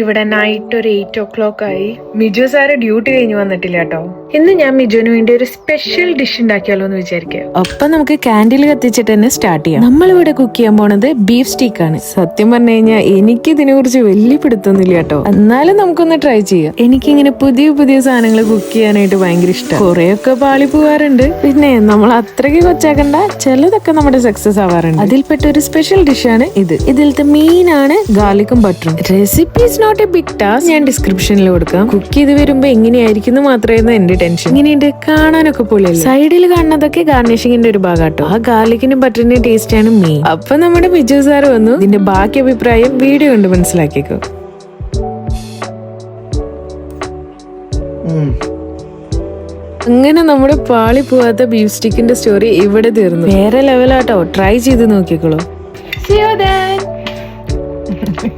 ഇവിടെ നൈറ്റ് ഒരു 8 o'clock ആയി. മിജു സാറ് ഡ്യൂട്ടി കഴിഞ്ഞ് വന്നിട്ടില്ല കേട്ടോ. ഇന്ന് ഞാൻ മിജുവിന് വേണ്ടി ഒരു സ്പെഷ്യൽ ഡിഷ് ഉണ്ടാക്കിയാലോ എന്ന് വിചാരിക്കുക. ഒപ്പം നമുക്ക് കാൻഡിൽ കത്തിച്ചിട്ട് തന്നെ സ്റ്റാർട്ട് ചെയ്യാം. നമ്മളിവിടെ കുക്ക് ചെയ്യാൻ പോണത് ബീഫ് സ്റ്റീക്ക് ആണ്. സത്യം പറഞ്ഞു കഴിഞ്ഞാൽ എനിക്ക് ഇതിനെ കുറിച്ച് വലിയ പിടുത്തൊന്നുമില്ല കേട്ടോ. എന്നാലും നമുക്കൊന്ന് ട്രൈ ചെയ്യാം. എനിക്കിങ്ങനെ പുതിയ പുതിയ സാധനങ്ങൾ കുക്ക് ചെയ്യാനായിട്ട് ഭയങ്കര ഇഷ്ടം. കുറെയൊക്കെ പാളി പോവാറുണ്ട്, പിന്നെ നമ്മൾ അത്രയ്ക്ക് കൊച്ചാക്കണ്ട, ചിലതൊക്കെ നമ്മുടെ സക്സസ് ആവാറുണ്ട്. അതിൽപ്പെട്ട ഒരു സ്പെഷ്യൽ ഡിഷാണ് ഇത്. ഇതിലത്തെ മെയിൻ ആണ് ഗാർലിക്കും ബട്ടറും. Recipe is not a big task, ഞാൻ ഡിസ്ക്രിപ്ഷനിൽ കൊടുക്കാം. കുക്ക് ചെയ്ത് വരുമ്പോ എങ്ങനെയായിരിക്കും മാത്രമായിരുന്നു എന്റെ ടെൻഷൻ. ഇങ്ങനെയുണ്ട്, കാണാനൊക്കെ പൊളിയല്ലേ. സൈഡിൽ കാണുന്നതൊക്കെ ഗാർണിഷിങ്ങിന്റെ ഒരു ഭാഗാട്ടോ. ആ ഗാർലിക്കിനും ബട്ടറിന്റെ ടേസ്റ്റ് ആണ് മെയിൻ. അപ്പൊ നമ്മുടെ മിജു സാർ വന്നു. ഇതിന്റെ ബാക്കി അഭിപ്രായം വീഡിയോ കൊണ്ട് മനസ്സിലാക്കിക്കോ. അങ്ങനെ നമ്മുടെ പാളി പോവാത്ത ബീഫ് സ്റ്റിക്കിന്റെ സ്റ്റോറി ഇവിടെ തീർന്നു. വേറെ ലെവലാട്ടോ, ട്രൈ ചെയ്ത് നോക്കിക്കോളൂ. See you then.